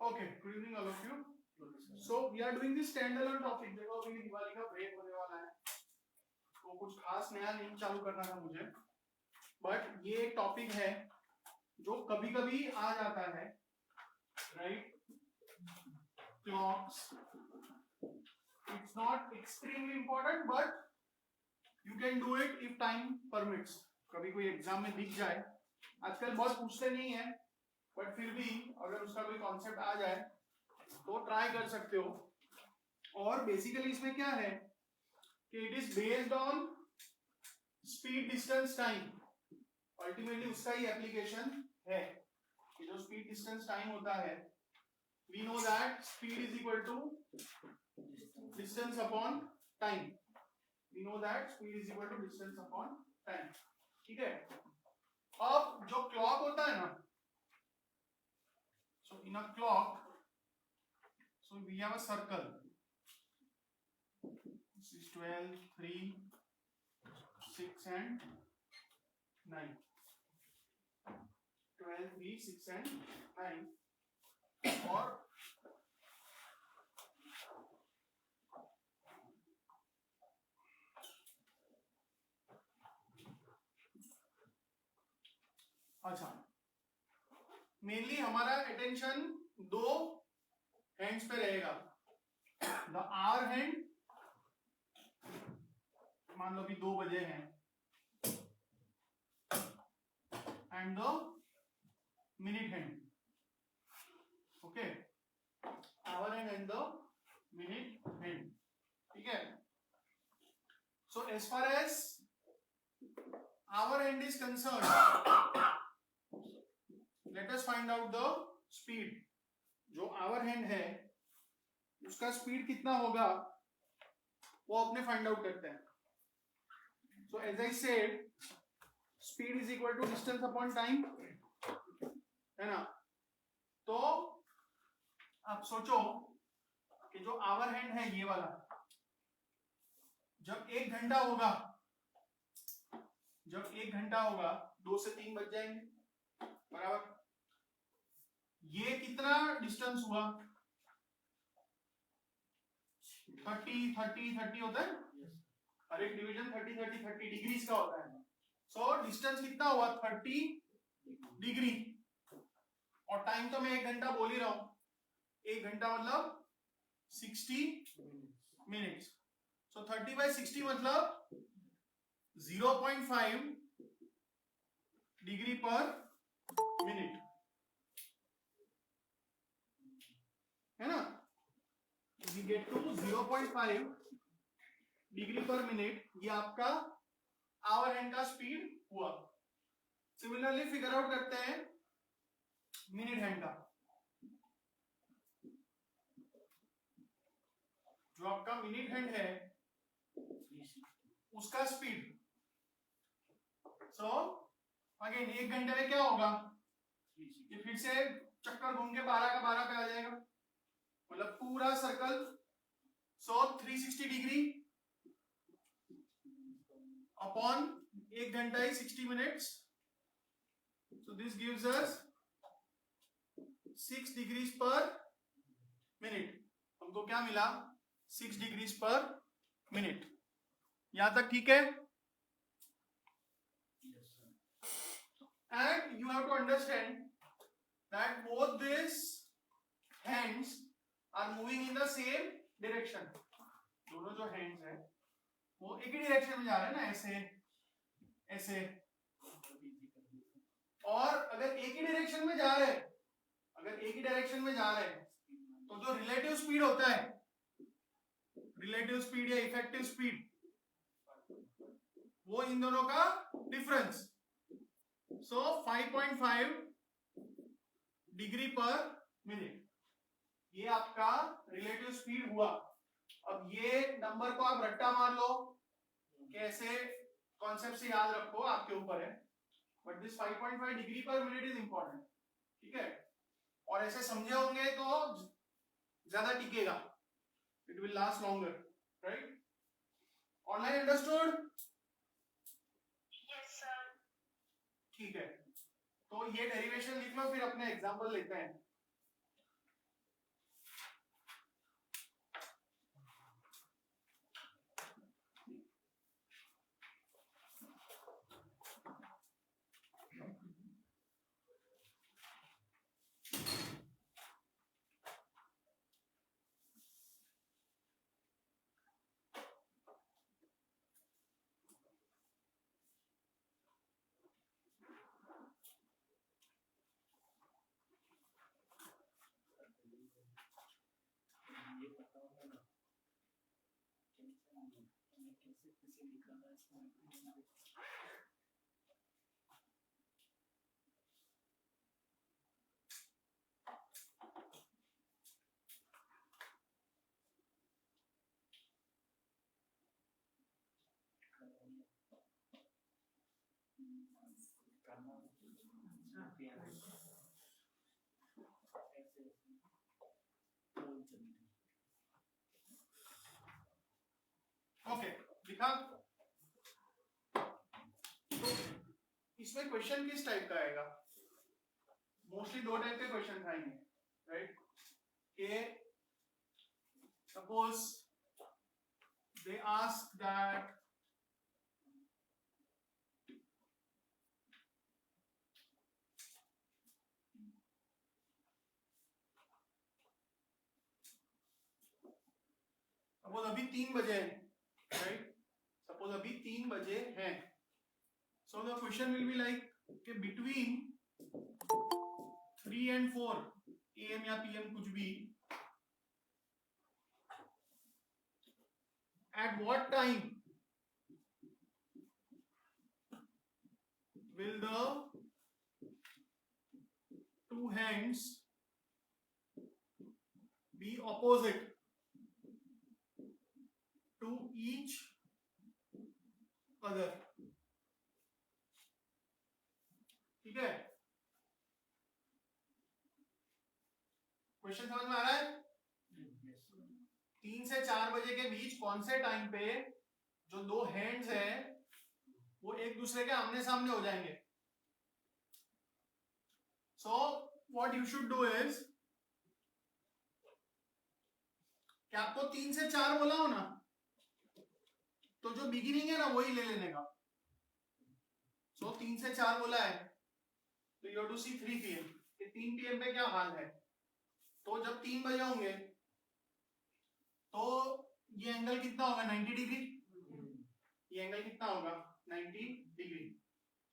Okay, good evening all of you. So we are doing this standalone topic. देखो अभी दिवाली का break होने वाला है, तो कुछ खास नया नहीं चालू करना था मुझे, बट ये एक टॉपिक है जो कभी कभी आ जाता है, right? Clocks, it's not extremely important but you can do it if time permits. कभी कोई एग्जाम में दिख जाए, आजकल बहुत पूछते नहीं है, बट फिर भी अगर उसका कोई कॉन्सेप्ट आ जाए तो ट्राई कर सकते हो। और बेसिकली इसमें क्या है कि it is based on speed distance time, ultimately उसका ही एप्लीकेशन है कि जो स्पीड डिस्टेंस टाइम होता है, we know that speed is equal to distance upon time, we know that speed is equal to distance upon time, ठीक है। अब जो क्लॉक होता है ना, so in a clock, so we have a circle, this is 12, 3, 6 and 9, 12, 3, 6 and 9, और अच्छा, mainly हमारा अटेंशन दो हैंड्स पे रहेगा, द आवर हैंड, मान लो कि 2 बजे हैं, and the minute hand, okay, hour hand and the minute hand, ठीक है। So as far as hour hand is concern, let us find out the speed. जो आवर हैंड है उसका स्पीड कितना होगा वो अपने फाइंड आउट करते हैं। So as I said, speed is equal to distance upon time, है ना। तो आप सोचो कि जो आवर हैंड है ये वाला, जब 1 घंटा होगा, जब 1 घंटा होगा 2 से 3 बज जाएंगे, बराबर। ये कितना डिस्टेंस हुआ? 30 30 30 होता है, हर एक डिवीजन 30 30 30 डिग्रीज का होता है। सो डिस्टेंस कितना हुआ? 30 डिग्री, और टाइम तो मैं 1 घंटा बोल ही रहा हूं, 1 घंटा मतलब 60 मिनट्स। सो 30 by 60 मतलब 0.5 डिग्री पर मिनट, है ना। We get to 0.5 डिग्री पर मिनट, ये आपका आवर हैंड का स्पीड हुआ। सिमिलरली फिगर आउट करते हैं मिनट हैंड का, जो आपका मिनट हैंड है उसका स्पीड। सो अगेन 1 घंटे में क्या होगा, ये फिर से चक्कर घूम के 12 का 12 पे आ जाएगा, मतलब पूरा सर्कल। सो 360 डिग्री अपॉन 1 घंटा ही 60 minutes, so this gives us 6 degrees पर मिनट। हमको क्या मिला? 6 डिग्रीज पर मिनट। यहां तक ठीक है? And you have to understand that both these hands are moving in the same direction. दोनों जो hands है वो एक ही डायरेक्शन में जा रहे हैं ना, ऐसे ऐसे। और अगर एक ही डायरेक्शन में जा रहे हैं, अगर एक ही डायरेक्शन में जा रहे हैं, तो जो रिलेटिव स्पीड होता है, रिलेटिव स्पीड या इफेक्टिव स्पीड, वो इन दोनों का डिफरेंस। सो 5.5 डिग्री पर मिनट, ये आपका रिलेटिव स्पीड हुआ। अब ये नंबर को आप रट्टा मार लो, कैसे कॉन्सेप्ट से याद रखो आपके ऊपर है, बट दिस 5.5 डिग्री पर मिनट इज इंपॉर्टेंट, ठीक है। और ऐसे समझे होंगे तो ज्यादा टिकेगा, it will last longer, right? Online understood? ठीक है, तो ये डेरिवेशन लिख लो, फिर अपने एग्जांपल लेते हैं। ओके, लिखा। तो इसमें क्वेश्चन किस टाइप का आएगा? मोस्टली दो टाइप के क्वेश्चन आएंगे, राइट? के suppose they ask that suppose अभी 3 बजे हैं, राइट? सपोज अभी 3 बजे हैं, so the question will be like कि बिटवीन 3 and 4 AM या PM कुछ भी, at what time will the two hands be opposite to each other? ठीक है, क्वेश्चन समझ में आ रहा है? 3 से 4 बजे के बीच कौन से टाइम पे जो दो हैंड्स है वो एक दूसरे के आमने सामने हो जाएंगे? So what you should do is, क्या आपको 3 से 4 बोला हो ना, तो जो बिगिनिंग है ना वही ले लेने का। सो 3 से 4 बोला है तो you have to see 3 PM, कि 3 PM पे क्या हाल है। तो जब 3 बजे होंगे तो ये एंगल कितना होगा? 90 डिग्री। ये एंगल कितना होगा? 90 डिग्री।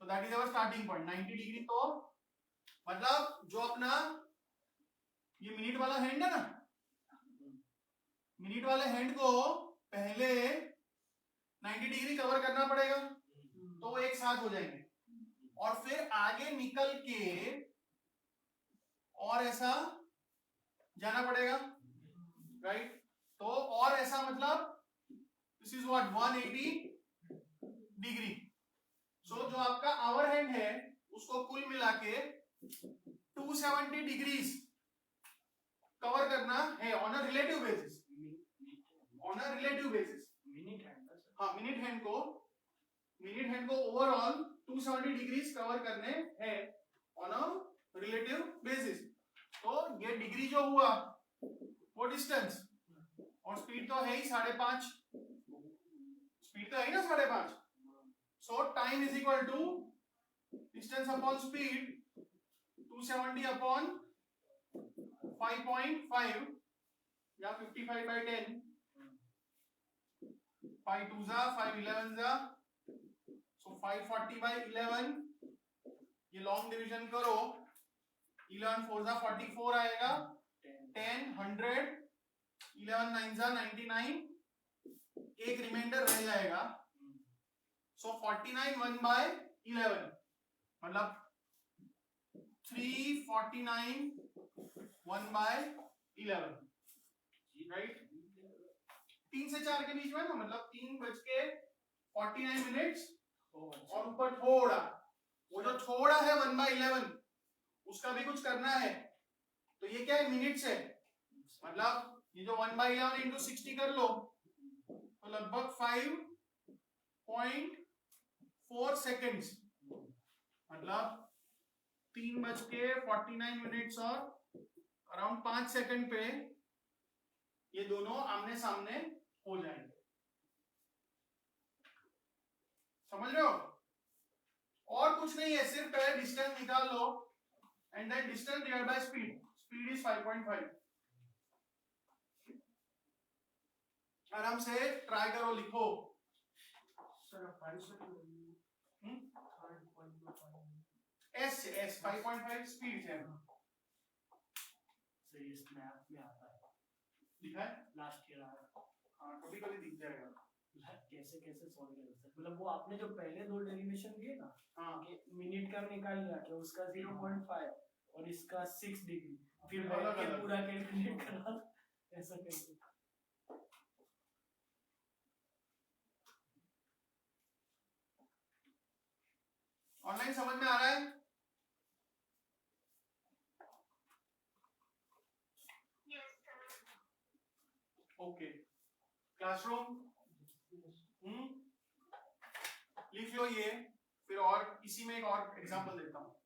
तो that is our starting point 90 degree. तो मतलब जो अपना ये मिनट वाला हैंड है ना, मिनट वाले हैंड को पहले 90 डिग्री कवर करना पड़ेगा तो वो एक साथ हो जाएंगे, और फिर आगे निकल के और ऐसा जाना पड़ेगा, राइट? तो और ऐसा मतलब दिस इज व्हाट 180 डिग्री। सो जो आपका आवर हैंड है उसको कुल मिला के 270 डिग्रीज कवर करना है on a relative basis. On a relative basis हाँ, मिनट हैंड को ओवरऑल 270 डिग्रीज कवर करने हैं ऑन अ रिलेटिव बेसिस। तो ये डिग्री जो हुआ वो डिस्टेंस, और स्पीड तो है ही 5.5, स्पीड तो है ही ना 5.5। So time is equal to distance upon speed 270 upon 5.5 या 55/10, 5 2 जा 5 11 जा, सो 540/11। ये लॉन्ग डिवीजन करो, 11 4 जा 44 आएगा, 10 100, 11 9 जा 99, एक रिमाइंडर रह जाएगा। सो 49 1/11 मतलब 349 1/11, राइट? 3 से 4 के बीच में ना, मतलब 3:49 और ऊपर थोड़ा, वो जो थोड़ा है 1/11 उसका भी कुछ करना है। तो ये क्या है? मिनट्स है। मतलब ये जो 1/11 इंटू 60 कर लो तो लगभग 5.4 सेकेंड्स, मतलब 3:49 और अराउंड 5 सेकंड पे ये दोनों आमने सामने हो जाएंगे। समझ रहे हो? और कुछ नहीं है, सिर्फ पहले डिस्टेंस निकाल लो and then distance divide by speed. Speed is 5.5। आराम से ट्राई करो, लिखो। एस 5.5 स्पीड है। इसमें आप में आता है, लिखा है लास्ट ईयर आया। हाँ, कभी कभी दिख जाएगा। कैसे कैसे सॉल्व कर सकते, मतलब वो आपने जो पहले दो डेरिवेशन दिए ना, हाँ कि मिनट का निकाल लिया कि उसका 0.5 और इसका 6 डिग्री, फिर फिर बैठ के अलग-अलग। पूरा कैलकुलेट करा, ऐसा करके। ऑनलाइन समझ में आ रहा है? ओके, क्लासरूम लिख लो ये, फिर और इसी में एक और एग्जांपल देता हूं।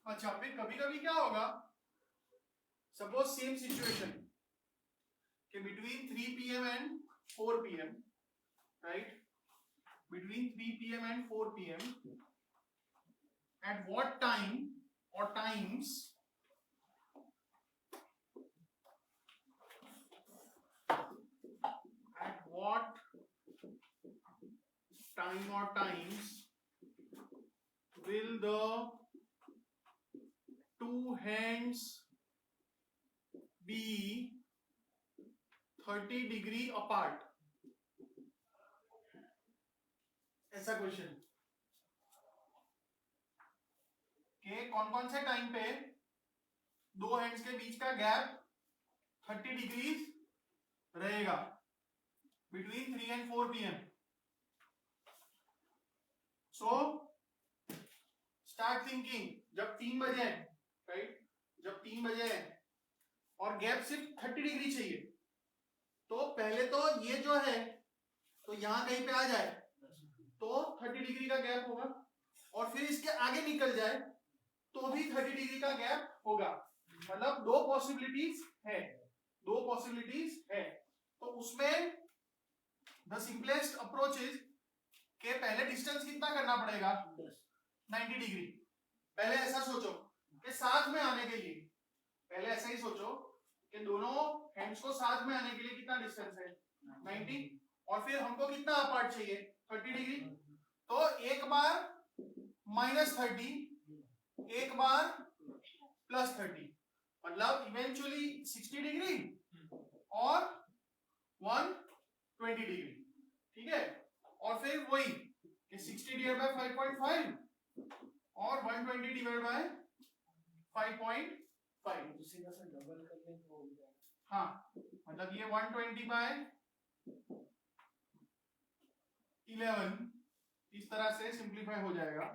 अच्छा, फिर कभी कभी क्या होगा, सपोज सेम सिचुएशन कि between 3 PM and 4 PM, right, between 3 PM and 4 PM, at what time or times at what time or times will the two hands be 30 degree apart? ऐसा क्वेश्चन कि कौन कौन से टाइम पे दो hands के बीच का गैप 30 डिग्री रहेगा between 3 and 4 PM. So start thinking, जब 3 बजे है, राइट, जब 3 बजे है और गैप सिर्फ 30 डिग्री चाहिए, तो पहले तो ये जो है तो यहां कहीं पे आ जाए तो 30 डिग्री का गैप होगा, और फिर इसके आगे निकल जाए तो भी 30 डिग्री का गैप होगा। मतलब दो पॉसिबिलिटीज है, दो पॉसिबिलिटीज है। तो उसमें द सिंपलेस्ट अप्रोच इज के पहले डिस्टेंस कितना करना पड़ेगा, 90 डिग्री। पहले ऐसा सोचो कि साथ में आने के लिए, पहले ऐसा ही सोचो कि दोनों हैंड्स को साथ में आने के लिए कितना डिस्टेंस है, 90, और फिर हमको कितना अपार्ट चाहिए, 30 डिग्री। तो एक बार -30, एक बार +30, मतलब इवेंचुअली 60 डिग्री और 120 डिग्री, ठीक है। और फिर वही कि 60 डिवाइड बाय 5.5 और 120 डिवाइड बाय 5.5, तो सीधा सा डबल करने को हो जाएगा। हाँ, मतलब ये 120 बाय 11 इस तरह से सिंप्लीफाई हो जाएगा।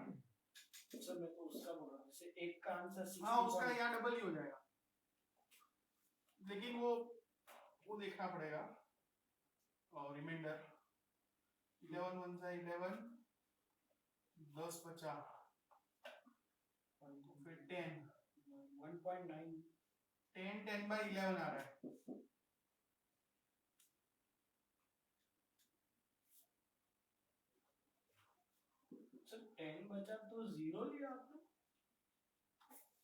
सर मैं तो उसका बोल रहा हूँ, जैसे एक का आंसर हाँ उसका यहाँ डबल ही हो जाएगा, लेकिन वो देखना पड़ेगा। और रिमाइंडर 11 1 सा 11, 10 बचा, फिर 10 1.9 10 by 11 आ रहा है। सर 10 बचा तो 0 लिया आपने।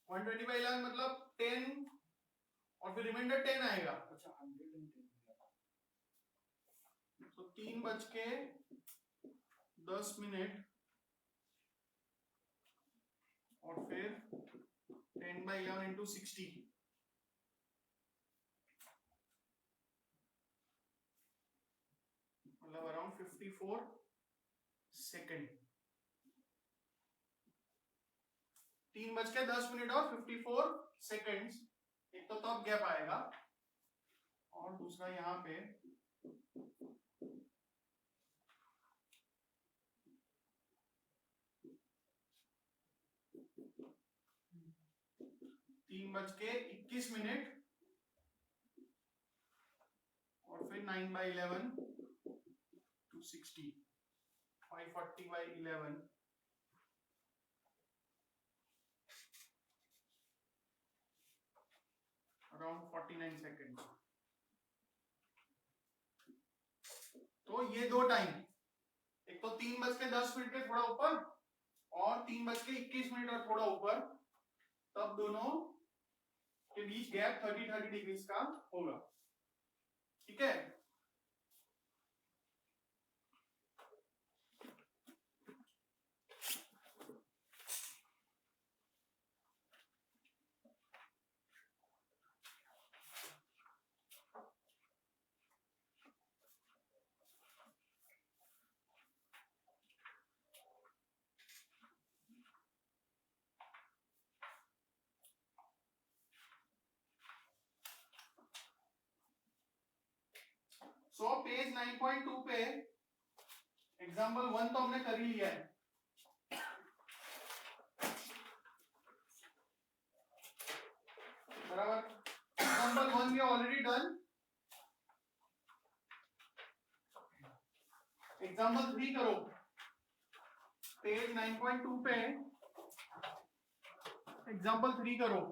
120 by 11 मतलब 10 और फिर रिमाइंडर 10 आएगा। अच्छा 110 तो 3 बज के 10 मिनट और फिर 10 by 11 into 60, मतलब अराउंड 54 सेकेंड। 3 बज के 10 मिनट और 54 सेकेंड्स, एक तो तब गैप आएगा और दूसरा यहाँ पे तीन बज के 21 मिनट और फिर 9 by 11 to 60, 540 by 11, around 49 second. तो ये दो टाइम, एक तो 3 बज के 10 मिनट के थोड़ा ऊपर और 3 बज के 21 मिनट और थोड़ा ऊपर, तब दोनों के बीच गैप 30 डिग्रीज का होगा। ठीक है, सो पेज 9.2 पे एग्जाम्पल 1 तो हमने कर ही लिया है, बराबर। Example 1 we already done. Example 3 करो, पेज 9.2 पे एग्जाम्पल 3 करो।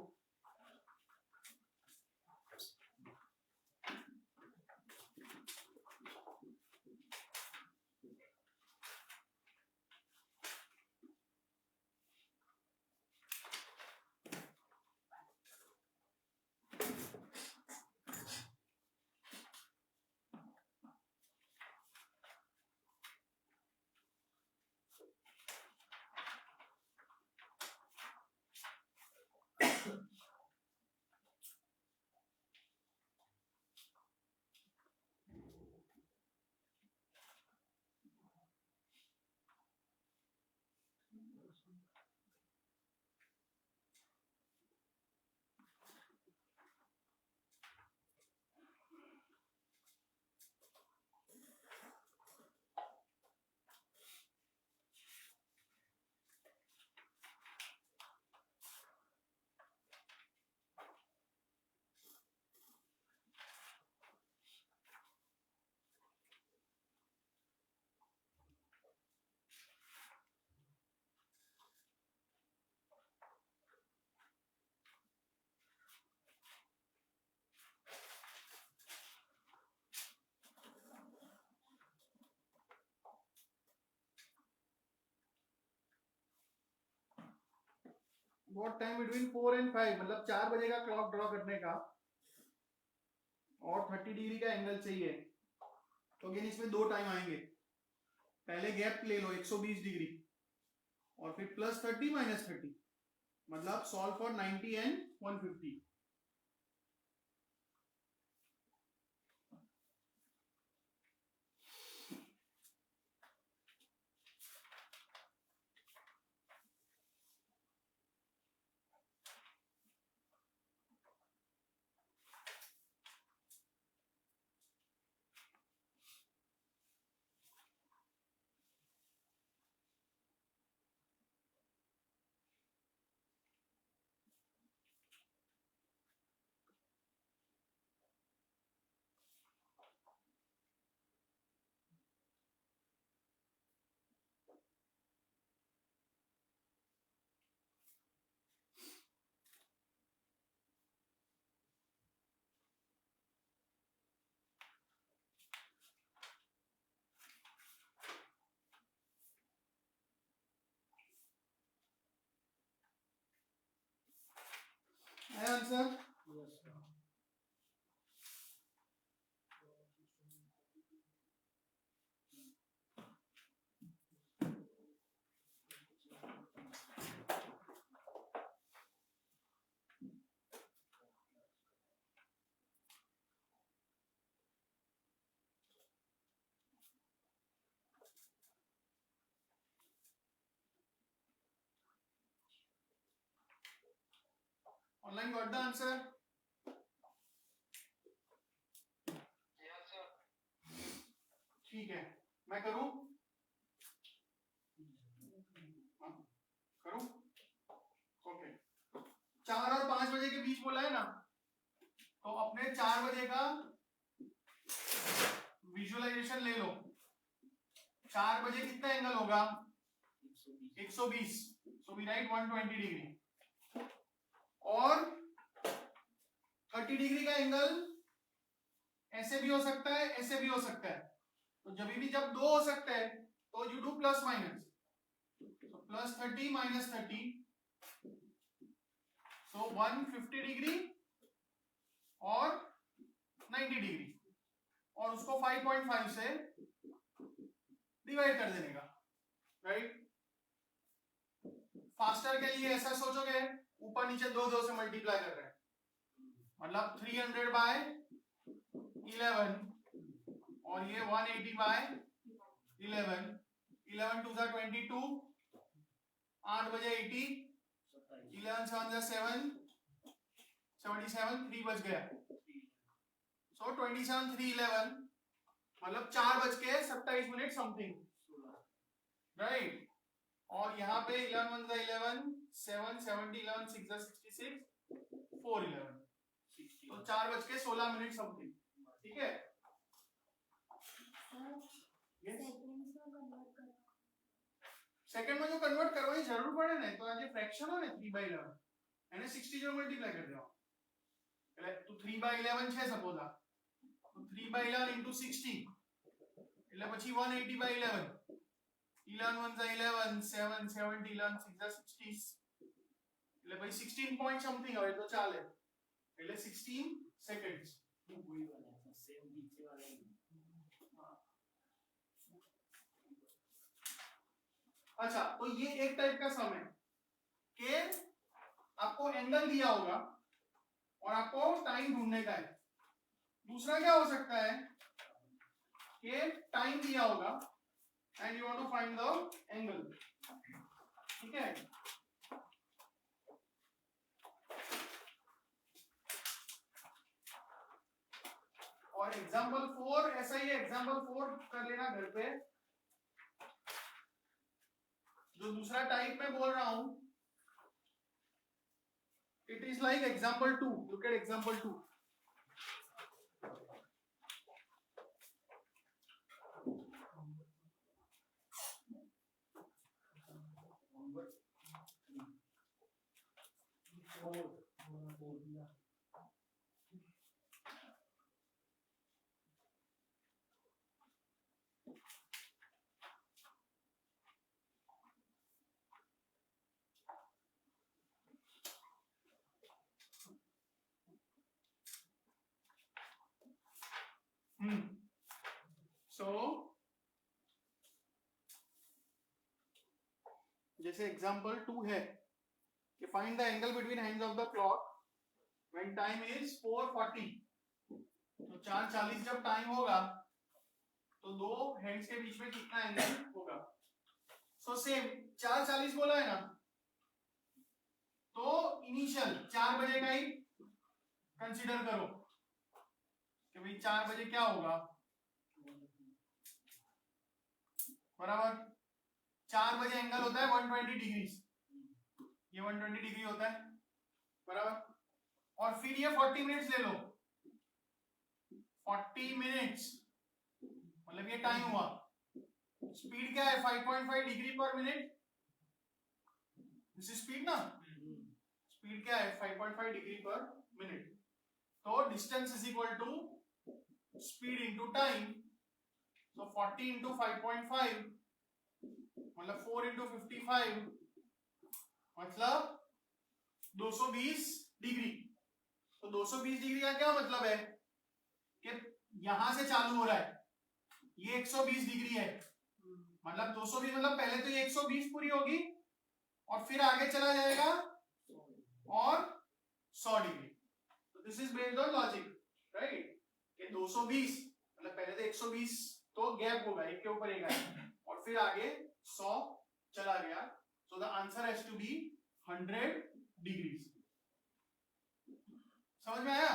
व्हाट टाइम बिटवीन 4 and 5, मतलब 4 बजे का क्लॉक ड्रॉ करने का और 30 डिग्री का एंगल चाहिए, तो अगेन इसमें दो टाइम आएंगे। पहले गैप ले लो 120 डिग्री और फिर +30 -30, मतलब solve for 90 and 150। Answer? Online got the answer? ठीक है, मैं करूं? करूं? ओके, 4 और 5 बजे के बीच बोला है ना, तो अपने 4 बजे का विजुअलाइजेशन ले लो। 4 बजे कितना एंगल होगा? 120, सो वी राइट 120 डिग्री। और 30 डिग्री का एंगल ऐसे भी हो सकता है, ऐसे भी हो सकता है। तो जब दो हो सकते हैं तो यू डू प्लस माइनस, तो प्लस 30 माइनस 30, सो 150 डिग्री और 90 डिग्री, और उसको 5.5 से डिवाइड कर देने का, राइट। फास्टर के लिए ऐसा सोचोगे, ऊपर नीचे दो से मल्टीप्लाई कर रहे हैं, मतलब 300 बाय 11 और ये 180 बाय 11, 11 टू 22, 8 बजे 80, 11 7 7, 77, 3 बज गया, सो 27 3 11, मतलब 4:27 समथिंग, राइट। और यहाँ पे 11 1 11, 7 70, 11 6 66, 4 11, तो 4:16 समथिंग, ठीक है। सेकंड में जो कन्वर्ट करवानी जरूर पड़े ना, तो आज फ्रैक्शन हो ना 3/11 એને 60 जो मल्टीप्लाई कर देवा, એટલે તો 3/11 છે સપોઝ આ, તો 3/11 into 60 એટલે પછી 180/11, 11 1 11, 7 70, 11 6 60, એટલે ભાઈ 16 પોઈન્ટ સમથિંગ હવે તો ચાલે, એટલે 16 સેકન્ડ્સ। अच्छा, तो ये एक टाइप का सम है कि आपको एंगल दिया होगा और आपको टाइम ढूंढने का है। दूसरा क्या हो सकता है कि टाइम दिया होगा and you want to find the angle, ठीक है। और एग्जांपल 4 ऐसा ही है, एग्जांपल 4 कर लेना घर पे। जो दूसरा टाइप में बोल रहा हूं, it is like example 2, look at example 2। सो जैसे एग्जांपल 2 है कि find the angle between hands of the clock when time is 4:40, तो 4:40 जब टाइम होगा तो दो हैंड्स के बीच में कितना एंगल होगा। सो सेम 4:40 बोला है ना, तो इनिशियल 4 बजे का ही कंसीडर करो कि भाई 4 बजे क्या होगा, बराबर। 4 बजे एंगल होता है 120 डिग्री, ये 120 डिग्री होता है, बराबर। और फिर ये 40 मिनट्स ले लो, 40 मिनट्स मतलब ये टाइम हुआ। स्पीड क्या है 5.5 डिग्री पर मिनट, दिस इज स्पीड ना, स्पीड क्या है 5.5 डिग्री पर मिनट। तो distance is equal to speed into time, तो 40 इंटू 5.5 मतलब 4 इंटू 55 मतलब 220 डिग्री, तो 220 डिग्री का क्या मतलब है कि यहां से चालू हो रहा है, ये 120 डिग्री है, मतलब 220 मतलब पहले तो ये 120 पूरी होगी और फिर आगे चला जाएगा और 100 डिग्री। तो this is based on logic, right, कि 220 मतलब पहले तो 120 तो गैप होगा, एक के ऊपर एक आएगा और फिर आगे 100 चला गया। So the answer has to be 100 degrees. समझ में आया?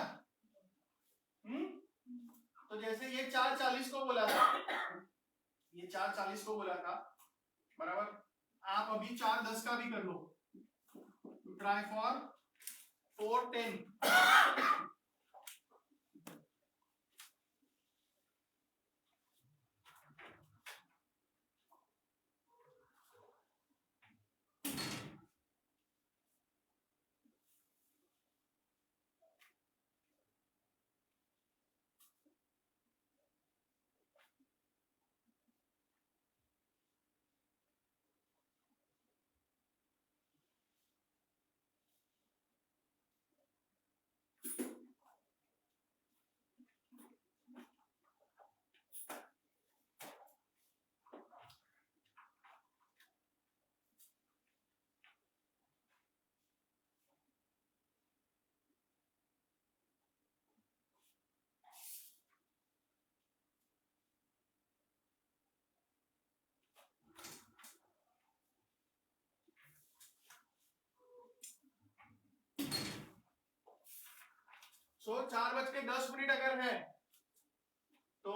तो जैसे ये 440 को बोला था, ये 440 को बोला था, बराबर, आप अभी 410 का भी कर लो, ट्राई फॉर 410। सो 4:10 अगर है तो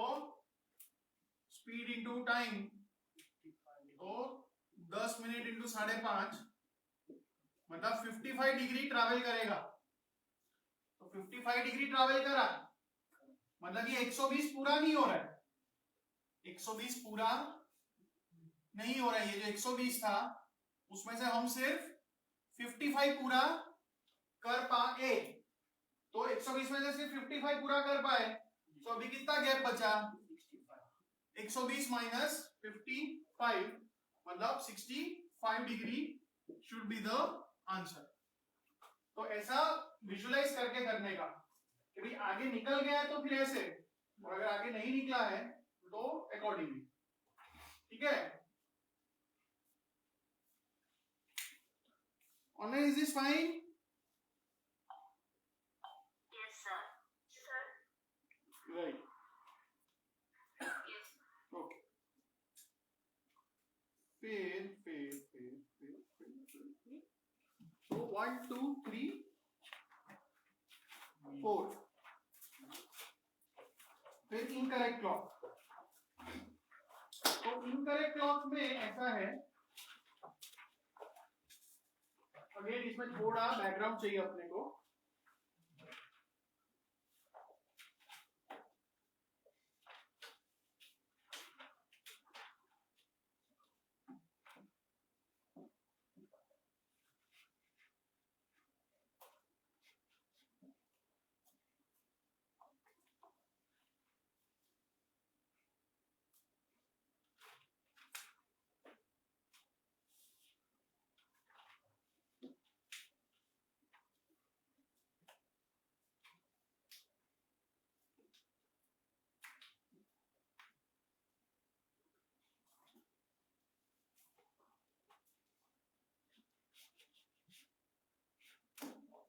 स्पीड इंटू टाइम, तो 10 मिनट इंटू 5.5 मतलब 55 डिग्री ट्रैवल करेगा। तो 55 डिग्री ट्रैवल करा मतलब ये 120 पूरा नहीं हो रहा है, 120 पूरा नहीं हो रहा है। ये जो 120 था उसमें से हम सिर्फ 55 पूरा कर पाए, तो 120 में से सिर्फ 55 पूरा कर पाए, तो अभी कितना गैप बचा? 120 माइनस 55 मतलब 65 degree should be the answer. तो ऐसा विजुलाइज करके करने का कि भाई आगे निकल गया है तो फिर ऐसे, और अगर आगे नहीं निकला है तो अकॉर्डिंगली, ठीक है? Online is this fine? Yes, sir. Sir. Right, Yes. Okay. फिर तो 1 2 3 4 फिर इनकरेक्ट क्लॉक। तो इनकरेक्ट क्लॉक में ऐसा है, अगेन इसमें थोड़ा बैकग्राउंड चाहिए अपने को।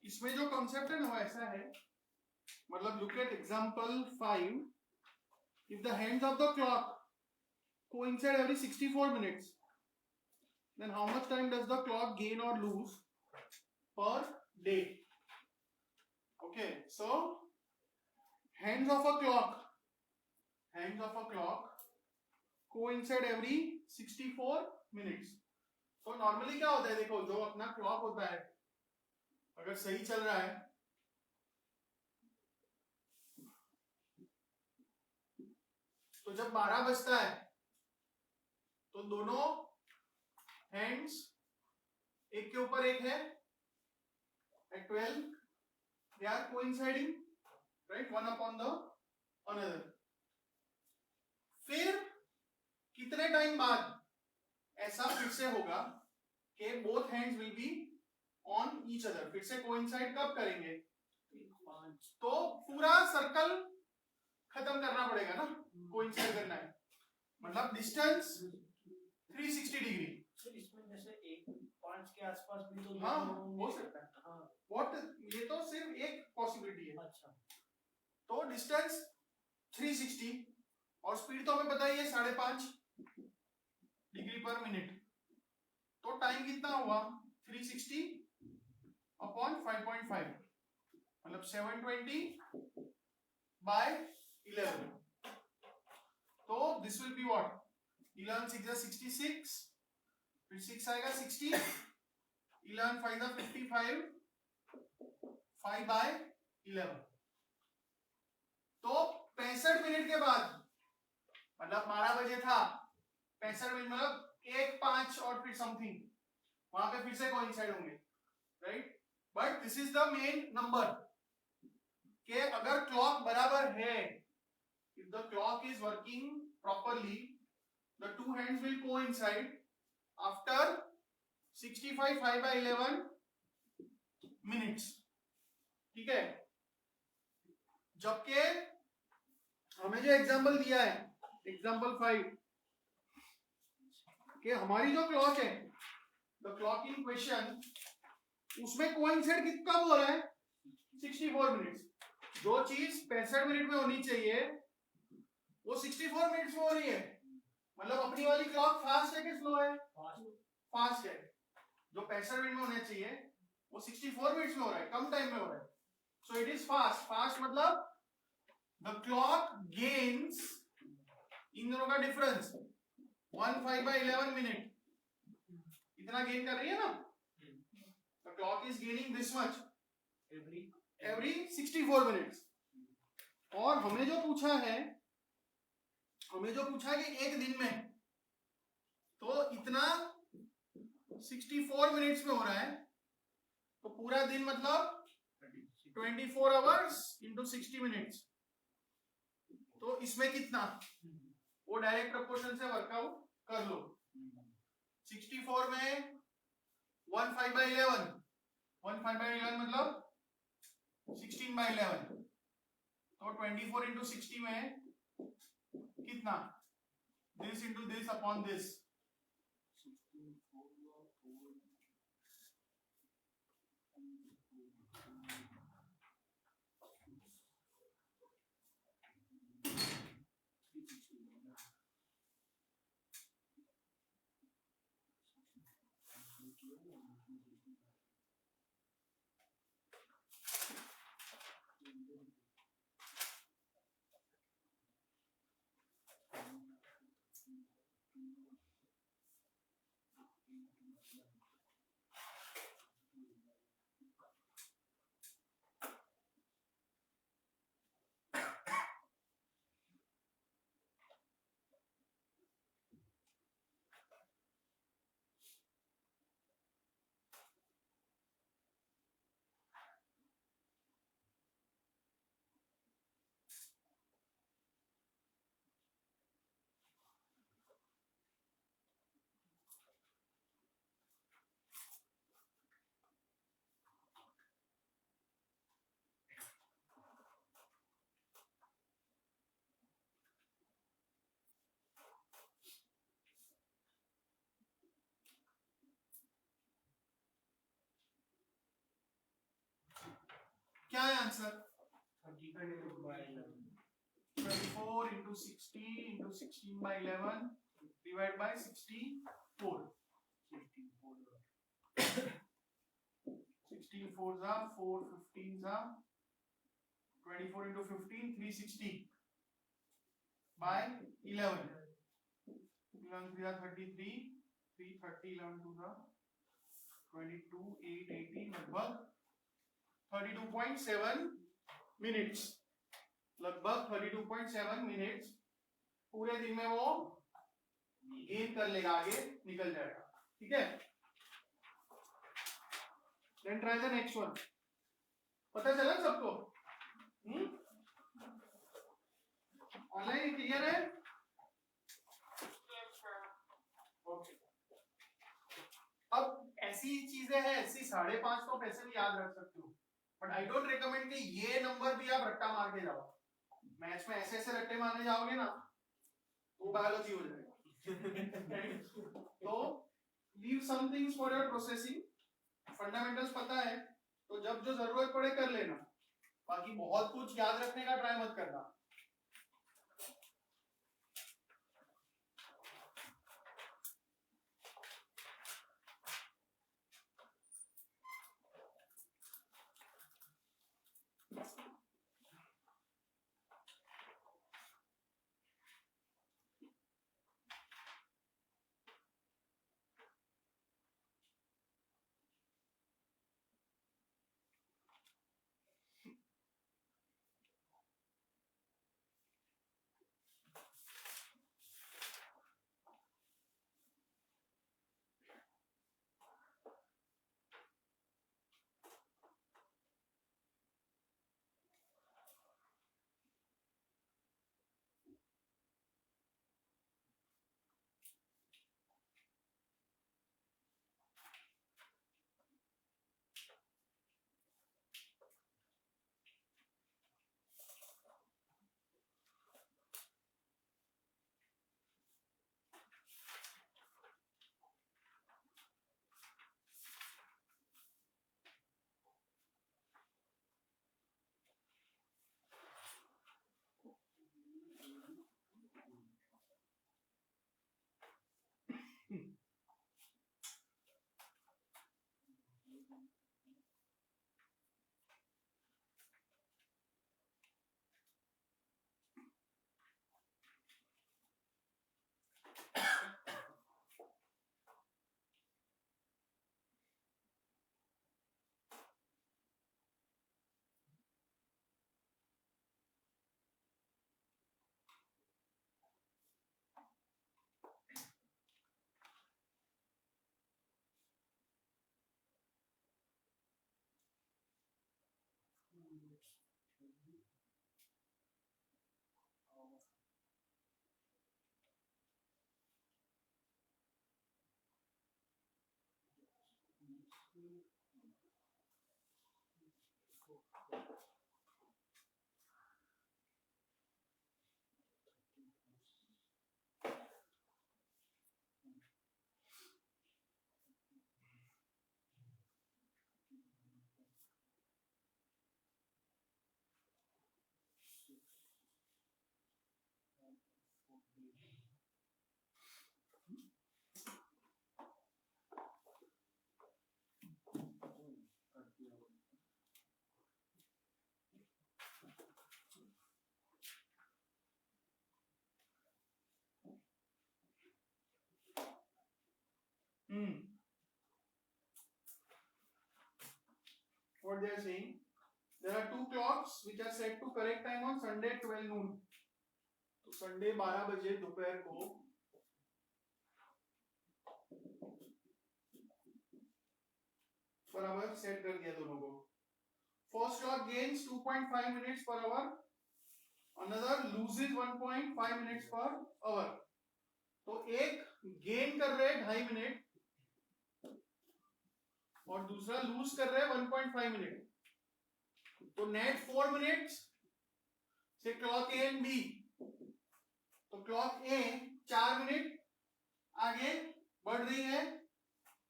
इसमें जो कॉन्सेप्ट है ना वो ऐसा है, मतलब look at example 5, if the hands of the clock coincide every 64 minutes, then how much time does the clock gain or lose per day? Okay, so hands of a clock coincide every 64 minutes. तो normally क्या होता है, देखो जो अपना clock होता है अगर सही चल रहा है तो जब 12 बजता है तो दोनों हैंड्स एक के ऊपर एक है, at 12 they are coinciding, right, one upon the another. फिर कितने टाइम बाद ऐसा फिर से होगा कि both hands will be on each other, फिर से coincide कब करेंगे? तो पूरा सर्कल खत्म करना पड़ेगा ना, कोइंसाइड करना है, मतलब डिस्टेंस 360 डिग्री। सर इसमें जैसे 1-5 के आसपास भी तो हाँ, दोनों हो सकता है। हाँ व्हाट, ये तो सिर्फ एक पॉसिबिलिटी है। अच्छा तो डिस्टेंस 360 और स्पीड तो हमें पता ही है 5.5 डिग्री पर मिनट। तो टाइम कितना हुआ 360 अपॉन 5.5 मतलब 720 बाय 11। तो दिस विल बी व्हाट 11 6 जा 66, फिर 6 आएगा 60, 11 5 जा 55, 5 बाय 11। तो 65 मिनट के बाद मतलब 12 बजे था, 65 मिनट मतलब 1 5 और फिर समथिंग वहां पे फिर से कोइंसाइड होंगे, right. But this is the main number कि अगर क्लॉक बराबर है, if the clock is working properly the two hands will coincide after 65 5 by 11 minutes, ठीक है। जबकि हमें जो एग्जांपल दिया है एग्जांपल 5 कि हमारी जो क्लॉक है द क्लॉक इन क्वेश्चन उसमें कोइंसाइड कितना हो रहा है 64 मिनट्स। जो चीज 65 मिनट में होनी चाहिए वो 64 मिनट्स में हो रही है, मतलब अपनी वाली क्लॉक फास्ट है कि स्लो है? फास्ट है। जो 65 मिनट में होना चाहिए वो 64 मिनट्स में हो रहा है, कम टाइम में हो रहा है। So it is fast. Fast मतलब द क्लॉक गेन्स, इन दोनों का डिफरेंस 1 5 by 11 मिनट इतना गेन कर रही है ना, the clock is gaining this much every 64 minutes. और हमें जो पूछा है कि एक दिन में तो इतना 64 मिनट्स में हो रहा है, तो पूरा दिन मतलब 24 आवर्स इंटू 60 मिनट्स। तो इसमें कितना वो डायरेक्ट प्रोपोर्शन से वर्कआउट कर लो। 64 में 1 5 by 11 मतलब 16 by 11, तो 24 इंटू 60 में कितना, this into this upon this, क्या है answer 24 into 60 into 16 by 11 divide by 64। 16 4 जा 4 15 जा 24 इंटू 15 360 बाय 11 11 3 जा 33 330 11 2 जा 22 8 18 लगभग 32.7 मिनट्स, लगभग 32.7 मिनट्स पूरे दिन में वो गेन कर लेगा, आगे निकल जाएगा, ठीक है। Then try the next one. पता चला सबको? ऑनलाइन क्लियर है? Yes, sir. ओके। अब ऐसी चीजें हैं, ऐसी 5.5 तो आप ऐसे भी याद रख सकते हो बट आई डोंट रिकमेंड कि ये नंबर भी आप रट्टा मार के जाओ। मैथ्स में ऐसे ऐसे रट्टे मारने जाओगे ना वो बायोलॉजी हो जाएगा। तो leave some things for your processing. Fundamentals पता है तो जब जो जरूरत पड़े कर लेना, बाकी बहुत कुछ याद रखने का ट्राई मत करना। What they are saying, there are two clocks which are set to correct time on Sunday 12 noon. तो संडे 12 बजे दोपहर को बराबर सेट कर दिया दोनों को। First clock gains 2.5 minutes per hour, another loses 1.5 minutes per hour। तो एक गेन कर रहे हैं 2.5 मिनट और दूसरा लूज कर रहे हैं 1.5 मिनट। तो नेट 4 मिनट्स से क्लॉक ए एंड बी। तो क्लॉक ए 4 मिनट आगे बढ़ रही है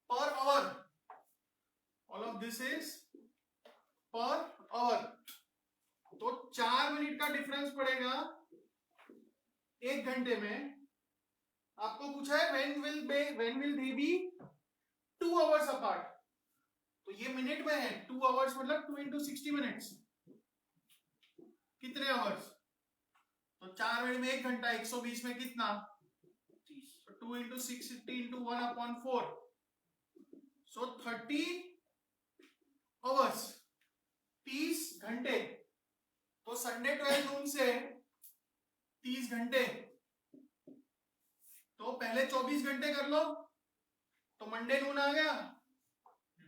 per hour. All of this is per hour. तो 4 मिनट का डिफरेंस पड़ेगा 1 घंटे में। आपको पूछा है when will they be 2 hours apart। तो ये मिनट में है। 2 hours मतलब 2 into 60 minutes। कितने आवर्स? तो 4 मिनट में 1 घंटा, 120 में कितना? 2 into 60 into 1/4। So 30 hours, 30 घंटे। तो संडे 12 नून से 30 घंटे। तो पहले 24 घंटे कर लो तो मंडे नून आ गया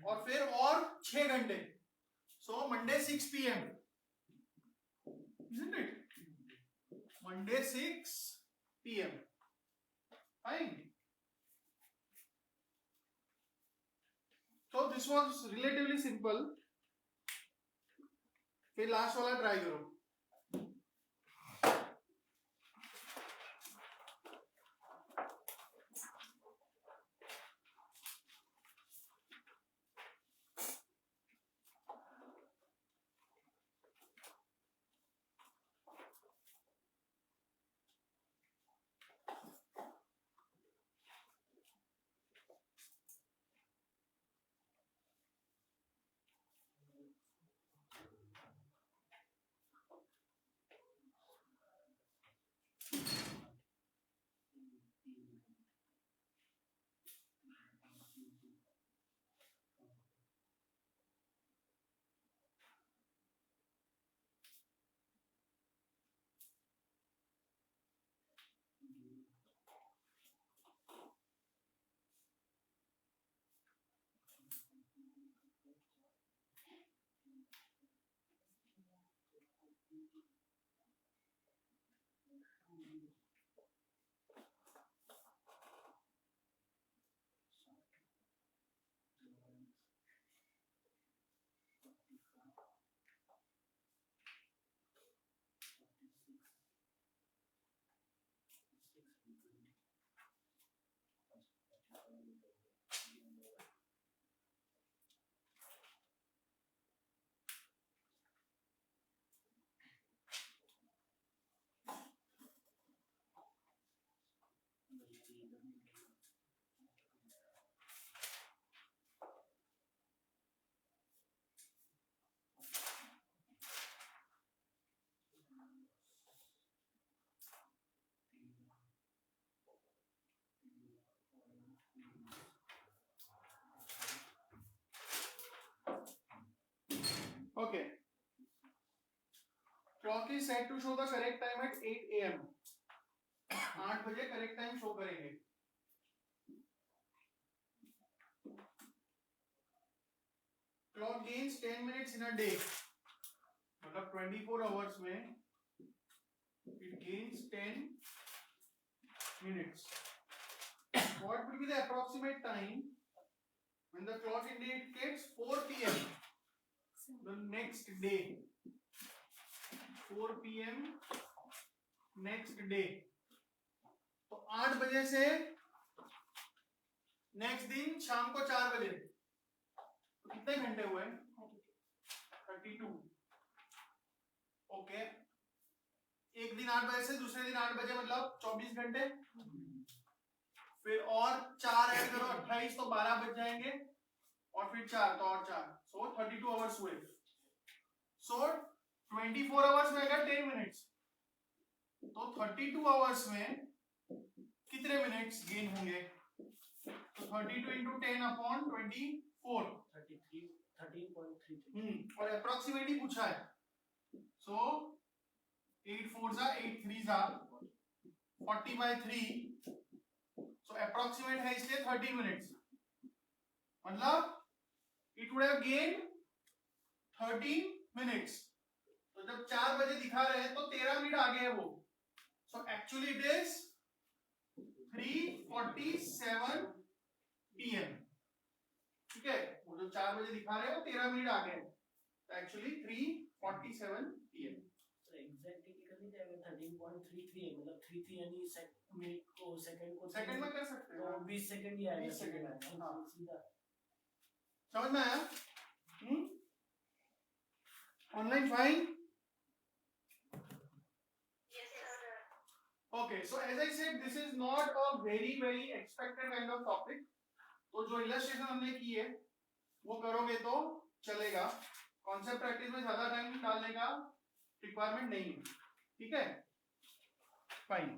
और फिर और 6 घंटे। So Monday 6 PM, isn't it? Monday 6 PM, fine। So this was relatively simple। फिर लास्ट वाला ट्राई करो। Okay. Clock is set to show the correct time at 8 AM. 8 बजे करेक्ट टाइम शो करेंगे। Clock gains 10 minutes in a day, मतलब 24 hours में it gains 10 minutes. What will be the approximate time when the clock indicates 4 PM the next day? 4 PM next day. तो 8 बजे से next दिन शाम को 4 बजे, तो कितने घंटे हुए? 32. ओके, एक दिन 8 बजे से दूसरे दिन 8 बजे मतलब 24 घंटे, फिर और 4 ऐड करो 28, तो 12 बज जाएंगे, और फिर 4 तो और 4, सो 32 आवर्स हुए। सो 24 आवर्स में अगर 10 मिनट्स, तो 32 आवर्स में कितने मिनट्स गेन होंगे? तो 32 इंटू 10 अपॉन 24, 13.33। और अप्रोक्सीमेटली पूछा है, सो 8 4s are 8 3s are 40/3, so approximate है इसलिए 30 मिनट्स, मतलब it would have gain 30 minutes. तो जब 4 बजे दिखा रहे हैं तो 13 मिनट आगे है वो, so actually it is 3:47 PM। ठीक है, वो जो 4 बजे दिखा रहे हैं वो 13 मिनट आगे है, तो एक्चुअली 3:47 PM। तो एग्जैक्टली करनी चाहिए 13.33 है, मतलब 33 यानी मिनट को सेकंड में कर सकते तो हैं, 20 सेकंड ही आएगा 20 सेकंड, हाँ। सीधा। समझ में आया? Online fine? Yes, sir. Okay, so as I said, this is not a very expected kind of topic. तो जो इलस्ट्रेशन हमने की है वो करोगे तो चलेगा, कॉन्सेप्ट प्रैक्टिस में ज्यादा टाइम डालने का रिक्वायरमेंट नहीं है। ठीक है, फाइन।